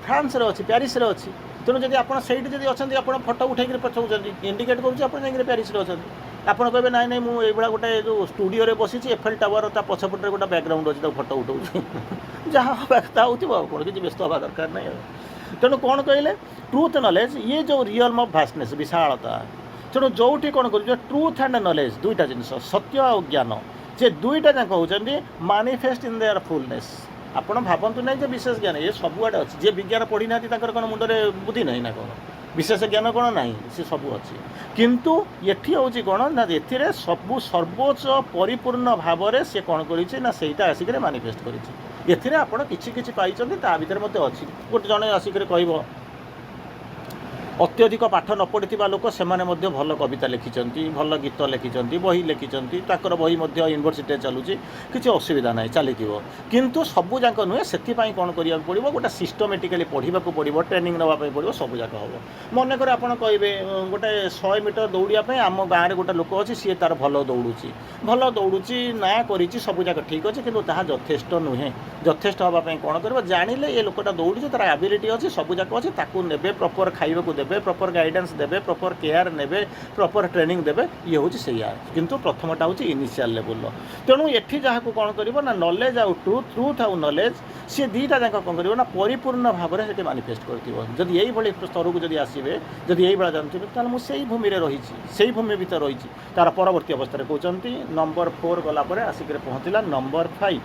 फ्रांस अच्छी प्यारिस अच्छी तेणु जब आप अच्छा आप फटो उठे पचाऊँ इंडिकेट करें प्यारिस अच्छा आपड़ कहे ना ना मुझे गोटे जो स्टूडियो रे बसी एफएल टावर ता पछपटे गोटे बैकग्राउंड अच्छी फटो उठाऊँ जहाँ हो कौन किसी व्यस्त हवा दरकार नहीं तेणु कौन कहले ट्रुथ नॉलेज ये जो रियल ऑफ भास्टनेस विशालता तेणु जोटी कौन कर ट्रुथ एंड नॉलेज दुईटा जिन सत्य और ज्ञान से दुईटा जाक होती मैनिफेस्ट इन देयर फुलनेस आपड़ भावतु ना विशेष ज्ञान ये सबुआड़े अच्छी जी विज्ञान पढ़ी ना कौन मुंडे बुद्धि नहीं ना कौन विशेष ज्ञान कौन ना सी सब अच्छी किंतु ये हूँ कौन ना सबू सर्वोच्च परिपूर्ण भाव में सी कौन कर आसिक मैनिफेस्ट कर ଏଥିରେ ଆପଣ କିଛି କିଛି ପାଇଛନ୍ତି, ତା ଭିତରେ ମଧ୍ୟ ଅଛି। ଗୋଟେ ଜଣେ ଆସିକରି କହିବ ଅତ୍ୟଧିକ ପାଠ ନ ପଢ଼ିଥିବା ଲୋକ ସେମାନେ ମଧ୍ୟ ଭଲ କବିତା ଲେଖିଛନ୍ତି, ଭଲ ଗୀତ ଲେଖିଛନ୍ତି, ବହି ଲେଖିଛନ୍ତି, ତାଙ୍କର ବହି ମଧ୍ୟ ୟୁନିଭର୍ସିଟିରେ ଚାଲୁଛି, କିଛି ଅସୁବିଧା ନାହିଁ, ଚାଲିଥିବ। କିନ୍ତୁ ସବୁଯାକ ନୁହେଁ, ସେଥିପାଇଁ କ'ଣ କରିବାକୁ ପଡ଼ିବ, ଗୋଟେ ସିଷ୍ଟମେଟିକାଲି ପଢ଼ିବାକୁ ପଡ଼ିବ, ଟ୍ରେନିଂ ନେବା ପାଇଁ ପଡ଼ିବ, ସବୁଯାକ ହେବ। ମନେକର ଆପଣ କହିବେ ଗୋଟେ 100 ମିଟର ଦୌଡ଼ିବା ପାଇଁ ଆମ ଗାଁରେ ଗୋଟେ ଲୋକ ଅଛି, ସିଏ ତା'ର ଭଲ ଦୌଡ଼ୁଛି, ନାଁ କରିଛି, ସବୁଯାକ ଠିକ୍ ଅଛି, କିନ୍ତୁ ତାହା ଯଥେଷ୍ଟ ନୁହେଁ। ଯଥେଷ୍ଟ ହେବା ପାଇଁ କ'ଣ କରିବ, ଜାଣିଲେ ଏ ଲୋକଟା ଦୌଡ଼ୁଛି, ତା'ର ଆବିଲିଟି ଅଛି, ସବୁଯାକ ଅଛି, ତାକୁ ନେବେ, ପ୍ରପର୍ ଖାଇବାକୁ ଦେବେ, ପ୍ରପର୍ ଗାଇଡାନ୍ସ ଦେବେ, ପ୍ରପର୍ କେୟାର ନେବେ, ପ୍ରପର୍ ଟ୍ରେନିଂ ଦେବେ। ଇଏ ହେଉଛି ସେଇଆ। କିନ୍ତୁ ପ୍ରଥମଟା ହେଉଛି ଇନିସିଆଲ୍ ଲେବୁଲ୍ର। ତେଣୁ ଏଠି ଯାହାକୁ କ'ଣ କରିବ ନା ନଲେଜ୍ ଆଉ ଟ୍ରୁଥ୍ ଆଉ ନଲେଜ୍, ସିଏ ଦୁଇଟା ଯାକ କ'ଣ କରିବ ନା ପରିପୂର୍ଣ୍ଣ ଭାବରେ ସେଠି ମାନିଫେଷ୍ଟ କରିଥିବ। ଯଦି ଏଇଭଳି ସ୍ତରକୁ ଯଦି ଆସିବେ, ଯଦି ଏଇଭଳିଆ ଜାଣିଥିବେ, ତାହେଲେ ମୁଁ ସେଇ ଭୂମିରେ ରହିଛି, ସେଇ ଭୂମି ଭିତରେ ରହିଛି। ତା'ର ପରବର୍ତ୍ତୀ ଅବସ୍ଥାରେ କହୁଛନ୍ତି ନମ୍ବର 4 ଗଲା ପରେ ଆସିକରି ପହଞ୍ଚିଲା ନମ୍ବର 5।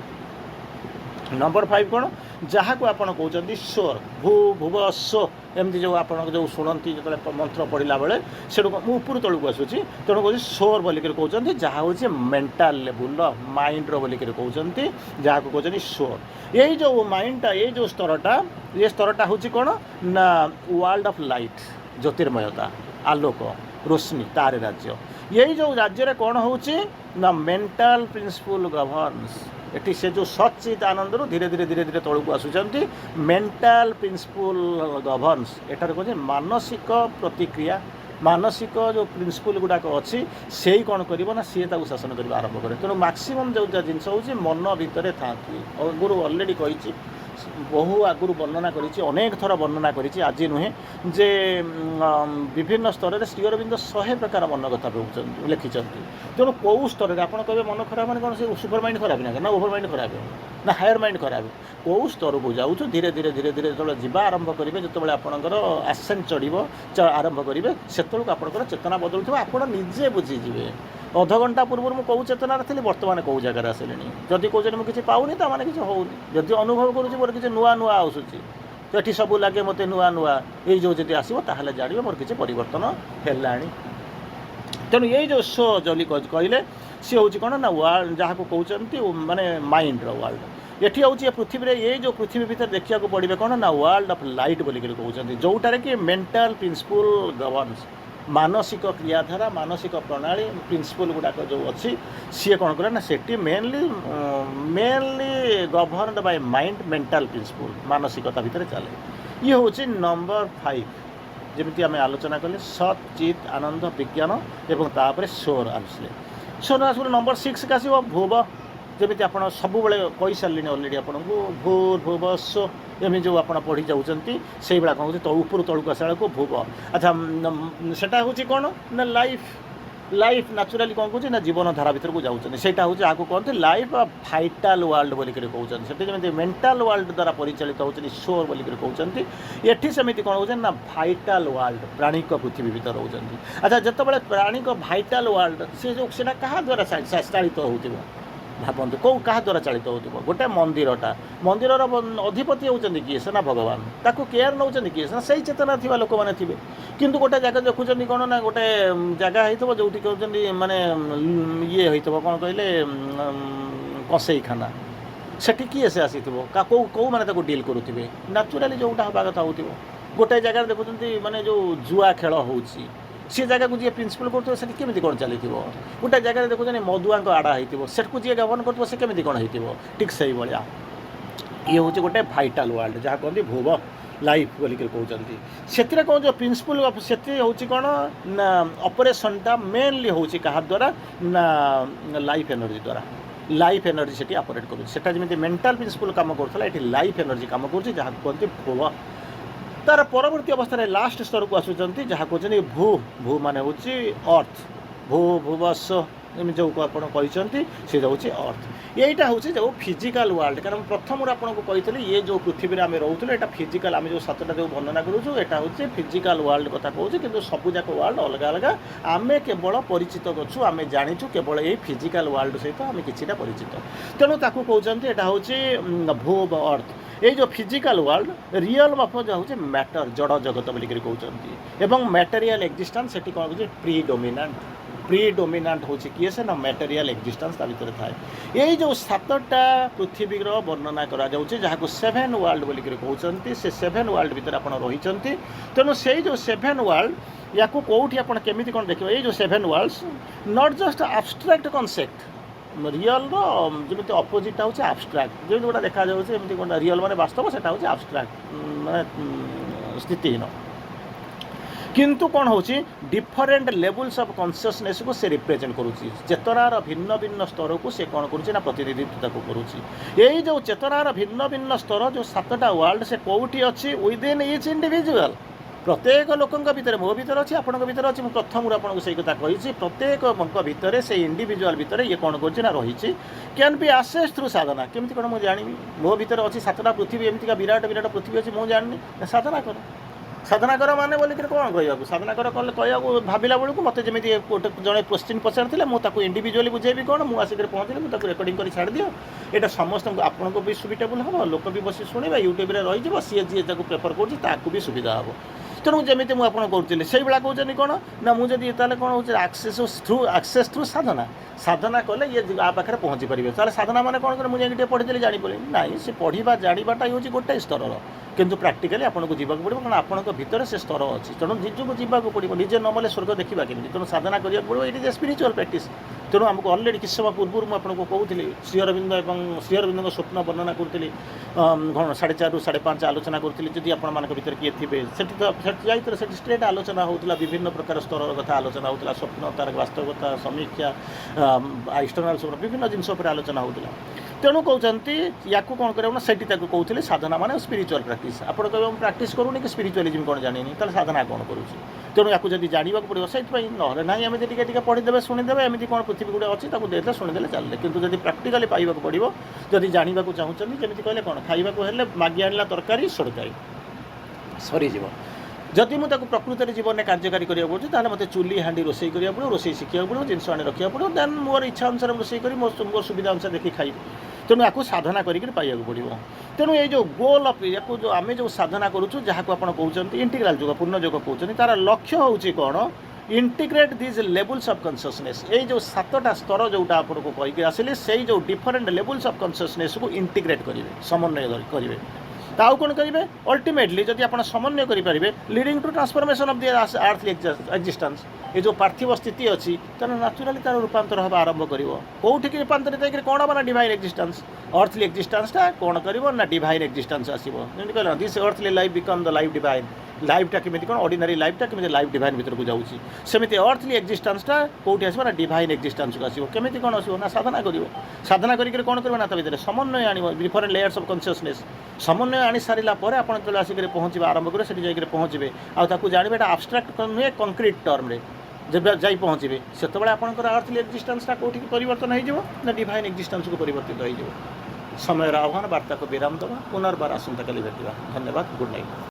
ନମ୍ବର 5 କ'ଣ, ଯାହାକୁ ଆପଣ କହୁଛନ୍ତି ସ୍ୱର, ଭୁବ ସ୍ୱ, ଏମିତି ଯେଉଁ ଆପଣ ଯେଉଁ ଶୁଣନ୍ତି ଯେତେବେଳେ ମନ୍ତ୍ର ପଢ଼ିଲା ବେଳେ, ସେଠୁ ମୁଁ ଉପରୁ ତଳକୁ ଆସୁଛି, ତେଣୁ କହୁଛି ସ୍ୱର ବୋଲିକରି କହୁଛନ୍ତି, ଯାହା ହେଉଛି ମେଣ୍ଟାଲ୍ ଲେବୁଲ୍ର, ମାଇଣ୍ଡର ବୋଲିକରି କହୁଛନ୍ତି, ଯାହାକୁ କହୁଛନ୍ତି ସ୍ୱର। ଏଇ ଯେଉଁ ମାଇଣ୍ଡଟା, ଏଇ ଯେଉଁ ସ୍ତରଟା, ଏ ସ୍ତରଟା ହେଉଛି କ'ଣ ନା ୱାର୍ଲଡ ଅଫ୍ ଲାଇଟ୍, ଜ୍ୟୋତିର୍ମୟତା, ଆଲୋକ, ରୋଶନୀ, ତାର ରାଜ୍ୟ। ଏଇ ଯେଉଁ ରାଜ୍ୟରେ କ'ଣ ହେଉଛି ନା ମେଣ୍ଟାଲ୍ ପ୍ରିନ୍ସିପଲ୍ ଗଭର୍ଣ୍ଣସ୍। ଏଠି ସେ ଯେଉଁ ସଚିତ୍ ଆନନ୍ଦରୁ ଧୀରେ ଧୀରେ ତଳକୁ ଆସୁଛନ୍ତି, ମେଣ୍ଟାଲ୍ ପ୍ରିନ୍ସିପଲ୍ ଗଭର୍ଣ୍ଣସ୍। ଏଠାରେ କହୁଛି ମାନସିକ ପ୍ରତିକ୍ରିୟା, ମାନସିକ ଯେଉଁ ପ୍ରିନ୍ସିପଲ୍ ଗୁଡ଼ାକ ଅଛି, ସେଇ କ'ଣ କରିବ ନା ସିଏ ତାକୁ ଶାସନ କରିବା ଆରମ୍ଭ କରେ। ତେଣୁ ମ୍ୟାକ୍ସିମମ୍ ଯେଉଁ ଜିନିଷ ହେଉଛି ମନ ଭିତରେ ଥାଆନ୍ତି। ଗୁରୁ ଅଲରେଡ଼ି କହିଛି, ବହୁ ଆଗରୁ ବର୍ଣ୍ଣନା କରିଛି, ଅନେକ ଥର ବର୍ଣ୍ଣନା କରିଛି, ଆଜି ନୁହେଁ, ଯେ ବିଭିନ୍ନ ସ୍ତରରେ ଶ୍ରୀ ଅରବିନ୍ଦ 100 ପ୍ରକାର ମନ କଥା ଲେଖିଛନ୍ତି। ତେଣୁ କେଉଁ ସ୍ତରରେ ଆପଣ କହିବେ ମନ ଖରାପ ମାନେ କ'ଣ, ସେ ସୁପର ମାଇଣ୍ଡ ଖରାପ ନା ଓଭର ମାଇଣ୍ଡ ଖରାପ ନା ହାୟର ମାଇଣ୍ଡ ଖରାପ, କେଉଁ ସ୍ତରକୁ ଯାଉଛୁ ଧୀରେ ଧୀରେ ଯେତେବେଳେ ଯିବା ଆରମ୍ଭ କରିବେ, ଯେତେବେଳେ ଆପଣଙ୍କର ଆସେଣ୍ଟ ଚଢ଼ିବ ଆରମ୍ଭ କରିବେ, ସେତେବେଳକୁ ଆପଣଙ୍କର ଚେତନା ବଦଳୁଥିବ, ଆପଣ ନିଜେ ବୁଝିଯିବେ। ଅଧଘଣ୍ଟା ପୂର୍ବରୁ ମୁଁ କେଉଁ ଚେତନାରେ ଥିଲି, ବର୍ତ୍ତମାନ କେଉଁ ଜାଗାରେ ଆସିଲିଣି। ଯଦି କହୁଛନ୍ତି ମୁଁ କିଛି ପାଉନି, ତା'ମାନେ କିଛି ହେଉନି। ଯଦି ଅନୁଭବ କରୁଛି ମୋର କିଛି ନୂଆ ଆସୁଛି, ଏଠି ସବୁ ଲାଗେ ମୋତେ ନୂଆ, ଏଇ ଯେଉଁ ଯଦି ଆସିବ ତାହେଲେ ଜାଣିବେ ମୋର କିଛି ପରିବର୍ତ୍ତନ ହେଲାଣି। ତେଣୁ ଏଇ ଯେଉଁ ଶୋ ଜଲି କହିଲେ, ସିଏ ହେଉଛି କ'ଣ ନା ୱାର୍ଲଡ, ଯାହାକୁ କହୁଛନ୍ତି ମାନେ ମାଇଣ୍ଡର ୱାର୍ଲଡ। ଏଠି ହେଉଛି ଏ ପୃଥିବୀରେ, ଏଇ ଯେଉଁ ପୃଥିବୀ ଭିତରେ ଦେଖିବାକୁ ପଡ଼ିବେ କ'ଣ ନା ୱାର୍ଲଡ ଅଫ୍ ଲାଇଟ୍ ବୋଲିକରି କହୁଛନ୍ତି, ଯେଉଁଟାରେ କି ମେଣ୍ଟାଲ୍ ପ୍ରିନ୍ସିପଲ୍ ଗଭର୍ଣ୍ଣସ୍, ମାନସିକ କ୍ରିୟାଧାରା, ମାନସିକ ପ୍ରଣାଳୀ, ପ୍ରିନ୍ସିପଲ୍ ଗୁଡ଼ାକ ଯେଉଁ ଅଛି, ସିଏ କ'ଣ କରେ ନା ସେଠି mainly governed by mind, mental principle, ମାନସିକତା ଭିତରେ ଚାଲେ। ଇଏ ହେଉଛି ନମ୍ବର 5। ଯେମିତି ଆମେ ଆଲୋଚନା କଲେ ସତ୍, ଚିତ୍, ଆନନ୍ଦ, ବିଜ୍ଞାନ, ଏବଂ ତାପରେ ସ୍ୱର ଆସିଲେ। ସ୍ୱର ଆସିଲେ ନମ୍ବର 6 ଆସିବ ଭୁବ। ଯେମିତି ଆପଣ ସବୁବେଳେ କହିସାରିଲିଣି ଅଲରେଡ଼ି ଆପଣଙ୍କୁ, ଭୁବ ସ୍ୱ, ଏମିତି ଯେଉଁ ଆପଣ ପଢ଼ି ଯାଉଛନ୍ତି, ସେଇଭଳିଆ କ'ଣ ହେଉଛି ଉପରୁ ତଳକୁ ଆସିଲା ବେଳକୁ ଭୁବ। ଆଚ୍ଛା, ସେଟା ହେଉଛି କ'ଣ ନା ଲାଇଫ୍ ନ୍ୟାଚୁରାଲି କ'ଣ କହୁଛି ନା ଜୀବନଧାରା ଭିତରକୁ ଯାଉଛନ୍ତି, ସେଇଟା ହେଉଛି ଆଗକୁ କହନ୍ତି ଲାଇଫ୍ ବା ଭାଇଟାଲ୍ ୱାର୍ଲଡ ବୋଲିକରି କହୁଛନ୍ତି। ସେଠି ଯେମିତି ମେଣ୍ଟାଲ୍ ୱାର୍ଲଡ ଦ୍ୱାରା ପରିଚାଳିତ ହେଉଛନ୍ତି ସ୍ୱର ବୋଲିକରି କହୁଛନ୍ତି, ଏଠି ସେମିତି କ'ଣ ହେଉଛନ୍ତି ନା ଭାଇଟାଲ୍ ୱାର୍ଲଡ, ପ୍ରାଣିକ ପୃଥିବୀ ଭିତରେ ରହୁଛନ୍ତି। ଆଚ୍ଛା, ଯେତେବେଳେ ପ୍ରାଣିକ ଭାଇଟାଲ୍ ୱାର୍ଲଡ, ସେଇଟା କାହା ଦ୍ୱାରା ଚାଳିତ ହେଉଥିବ ଭାବନ୍ତୁ, କାହା ଦ୍ୱାରା ଚାଳିତ ହେଉଥିବ? ଗୋଟେ ମନ୍ଦିରର ଅଧିପତି ହେଉଛନ୍ତି କିଏ? ସେ ନା ଭଗବାନ। ତାକୁ କେୟାର ନେଉଛନ୍ତି କିଏ? ସେଇ ଚେତନା ଥିବା ଲୋକମାନେ ଥିବେ। କିନ୍ତୁ ଗୋଟେ ଜାଗା ଦେଖୁଛନ୍ତି କ'ଣ ନା ଗୋଟେ ଜାଗା ହେଇଥିବ ଯେଉଁଠି କହୁଛନ୍ତି ମାନେ ଇଏ ହେଇଥିବ, କ'ଣ କହିଲେ, କଂସେଇଖାନା। ସେଠି କିଏ ସେ ଆସିଥିବ, କେଉଁମାନେ ତାକୁ ଡିଲ୍ କରୁଥିବେ? ନ୍ୟାଚୁରାଲି ଯେଉଁଟା ହେବା କଥା ହେଉଥିବ। ଗୋଟେ ଜାଗାରେ ଦେଖୁଛନ୍ତି ମାନେ ଯେଉଁ ଜୁଆ ଖେଳ ହେଉଛି, ସେ ଜାଗାକୁ ଯିଏ ପ୍ରିନ୍ସିପାଲ୍ କରୁଥିବ ସେଠି କେମିତି କ'ଣ ଚାଲିଥିବ? ଗୋଟେ ଜାଗାରେ ଦେଖୁଛନ୍ତି ମଦୁଆଙ୍କ ଆଡ଼ା ହେଇଥିବ, ସେଠକୁ ଯିଏ ଗଭର୍ଣ୍ଣ କରୁଥିବ ସେ କେମିତି କ'ଣ ହେଇଥିବ? ଠିକ୍ ସେଇଭଳିଆ ଇଏ ହେଉଛି ଗୋଟେ ଭାଇଟାଲ୍ ୱାର୍ଲଡ, ଯାହା କହନ୍ତି ଭୁବ ଲାଇଫ୍ ବୋଲିକରି କହୁଛନ୍ତି। ସେଥିରେ କ'ଣ ଯେଉଁ ପ୍ରିନ୍ସିପାଲ୍, ସେଥିରେ ହେଉଛି କ'ଣ ନା ଅପରେସନ୍ଟା ମେନଲି ହେଉଛି କାହା ଦ୍ୱାରା ନା ଲାଇଫ୍ ଏନର୍ଜି ଦ୍ୱାରା। ଲାଇଫ୍ ଏନର୍ଜି ସେଠି ଅପରେଟ୍ କରୁଛି। ସେଟା ଯେମିତି ମେଣ୍ଟାଲ୍ ପ୍ରିନ୍ସିପାଲ୍ କାମ କରୁଥିଲା, ଏଠି ଲାଇଫ୍ ଏନର୍ଜି କାମ କରୁଛି, ଯାହାକୁ କହନ୍ତି ଭୁବ। ତାର ପରବର୍ତ୍ତୀ ଅବସ୍ଥାରେ ଲାଷ୍ଟ ସ୍ତରକୁ ଆସୁଛନ୍ତି, ଯାହା କହୁଛନ୍ତି ଭୂ ମାନେ ହେଉଛି ଅର୍ଥ, ଭୁବସ୍ୱ, ଏମିତି ଯେଉଁ ଆପଣ କହିଛନ୍ତି ସେଇଟା ହେଉଛି ଅର୍ଥ। এইটা ହେଉଛି ଯେଉଁ ଫିଜିକାଲ୍ ୱାର୍ଲଡ। କାରଣ ପ୍ରଥମରୁ ଆପଣଙ୍କୁ କହିଥିଲି ଇଏ ଯେଉଁ ପୃଥିବୀରେ ଆମେ ରହୁଥିଲୁ ଏଇଟା ଫିଜିକାଲ୍, ଆମେ ଯେଉଁ ସାତଟା ଯେଉଁ ବର୍ଣ୍ଣନା କରୁଛୁ ଏଇଟା ହେଉଛି ଫିଜିକାଲ୍ ୱାର୍ଲଡ କଥା କହୁଛି, କିନ୍ତୁ ସବୁଯାକ ୱାର୍ଲଡ ଅଲଗା ଅଲଗା। ଆମେ କେବଳ ପରିଚିତ କରୁଛୁ, ଆମେ ଜାଣିଛୁ କେବଳ ଏଇ ଫିଜିକାଲ୍ ୱାର୍ଲଡ ସହିତ ଆମେ କିଛିଟା ପରିଚିତ। ତେଣୁ ତାକୁ କହୁଛନ୍ତି ଏଇଟା ହେଉଛି ଭୂ ଅର୍ଥ। এই যে ফিজিকাল ওয়ার্ল্ড রিয়েল অফ যা হচ্ছে ম্যাটর, জড় জগত বলিকি কৌଛନ୍ତି, এবং ম্যাটেরিয়াল এক্সিস্টেন্স সেটি কোণ হচ্ছে প্রিডোমিনান্ট। प्रिडोमिनाट हूँ किए से ना मटेरियल एक्जिस्टेंस ता भीतर थाए यही जो सातटा पृथ्वीर वर्णना करा जहाँ सेभेन वर्ल्ड बोलिक कहते से सेभेन वर्ल्ड भितर आप रही तेणु से जो सेभेन वर्ल्ड या कौटी आप केमी कौन देखिए ये जो seven worlds not just abstract concept real जमी अपोजिटा हूँ एब्स्ट्रैक्ट जमी गोटा देखा जाऊँगी गोटे रियल माने वास्तव से एब्स्ट्रैक्ट माने स्थितिहीन किंतु कौन हो डिफरेंट लेवल्स ऑफ कॉन्शियसनेस को से रिप्रेजेंट करुच्ची चेतनार भिन्न भिन्न स्तर को से कौन करुच्ची प्रतिनिधित्व करुच्ची यही जो चेतनार भिन्न भिन्न स्तर जो सातटा वर्ल्ड से कौटी अच्छी विदिन इच इंडिविजुअल प्रत्येक लोकों भितर मो भीतर अच्छी आपण भीतर अच्छी मुझे प्रथम आपको से कथा कही प्रत्येक भितर से इंडिविजुअल भितर ये कौन कर रही कैन बी आसेस थ्रू साधना केमती कौन मुझे जानी मो भीतर अच्छी सातटा पृथ्वी एमती विराट विराट पृथ्वी अच्छी मुझे जानी साधना कर साधना कर माने बोलिक कौन कह साधना कर कले कह भाविला बेलू मत जमी गोटे जड़े क्वेश्चन पचार मुझे इंडिविजुअली बुझेबी कौन मुझे आसिक पहुँचली मुझे रेकर्डिंग कर छाड़ दियो यहाँ समस्त आपको भी सुविटेबल हम लोक भी बस शुणे यूट्यूब रही सी जी प्रेफर कर भी सुविधा हम तेणु जमी मुझे करुँगी से भाया कहते कौन ना मुझे कौन हो एक्सेस थ्रू साधना साधना कले ये आ पाखे पहुँची पारे ताले साधना मैंने कौन कर मुझे पढ़ीदेली जापरि ना से पढ़ा जानाटा हूँ गोटे स्तर किंतु प्राक्टिकली आपको जीवाक पड़ो कारण आपंक भितर से स्तर अच्छी तेणु निजक जीवाक पड़ो निजे नमले स्वर्ग देखा केमी तेणु साधना करा पड़ो it is a spiritual practice तेणु आमको अलरेडी किस समय पूर्व मुझे कहूली श्री अरविंद और श्री अरविंद स्वप्न वर्णना करी 4:30 ରୁ 5:30 आलोचना करी जदि आपण भर किए थे से स्ट्रेट आलोचना होता विभिन्न प्रकार स्तर कथा आलोचना होता स्वप्न तार वास्तवता समीक्षा एक्सटर्नाल स्वप्न विभिन्न जिनस आलोचना होता तेणु कहते या कौन कर से कहते साधना माने स्पिरिचुअल प्रैक्टिस आप प्रैक्टिस करूनी कि स्पिरिचुअलिज्म कौन जानी तो साधना कौन करुँची तेणु या जानवा पड़ो से ना ना एमती टे पढ़ीदे शुणीदे एमती कौन पृथ्वी गुटे अच्छी देते शुणीदे चलिए कितु जब प्राक्टिकाली पाइबा पड़ो जदि जानवा चाहूँगी जमी कहले कौन खाइबा मागी आनला तरकारी सरकारी सरीज जदि मुझे प्रकृत में जीवन में कार्यकारी करा पड़े ताल मत चूली हाँडी रोसे करा पड़ो रोसे शिखा पड़ो जिनस आने रखा पड़ो देन मोर इच्छा अनुसार रोसे कर मोर सुविधा अनुसार देखिए खाई तेणु या साधना करके पाइबा पड़ो तेणु ये जो गोल अफ या जो आम जो साधना करूँ जहाँ को आप कहते इंटीग्राल योग पूर्ण योग कहते तार लक्ष्य हूँ कौन integrate these levels of consciousness ये जो सातटा स्तर जोटा आपको कहीकि आसिले से जो डिफरेंट लेवल्स ऑफ कॉन्शियसनेस को इंटीग्रेट करेंगे समन्वय करेंगे ताऊ कौन करेंगे अल्टीमेटली जब आप समन्वय करेंगे leading to transformation of the earthly existence ये जो पार्थिव स्थिति अच्छी तार नाचुराली तार रूपांतर हम आरंभ कर कौटिक रूपांतरित होकर कौन हम ना डिवाइन एक्जिस्टेंस अर्थली एक्जिस्टेंसटा कौन कर ना डिवाइन एक्जिस्टेंस आसो कहला this earthly life become the life divine लाइफटा केमी कौन ऑर्डिनरी लाइफटा केमी लाइफ डिवाइन भीतर को जाऊँगी सेमती अर्थली एक्जिस्टेंसटा कौटी आसो ना डिवाइन एक्जिस्टेंस को आसो केमी कौन आसो ना साधना कर साधना करके कौन कर ना भितर समन्वय आन डिफरेंट लेयर्स ऑफ कॉन्शियसनेस समन्वय आनी सारा पर आप आसिक पहुँचे आरंभ करेंगे से जाकर पहुँचे आपको जानवे आब्स्ट्राक्ट नुहे कंक्रीट टर्म रे जब जाई पहुँचे से आपंकर अर्थली एक्जिस्टेंसटा कौटी परिवर्तन हो डिवाइन एक्जिस्टेंस को परिवर्तित हो समय आह्वान वार्ता को विराम दवा पुनर्बार आसंता काली भेटा धन्यवाद गुड नाइट।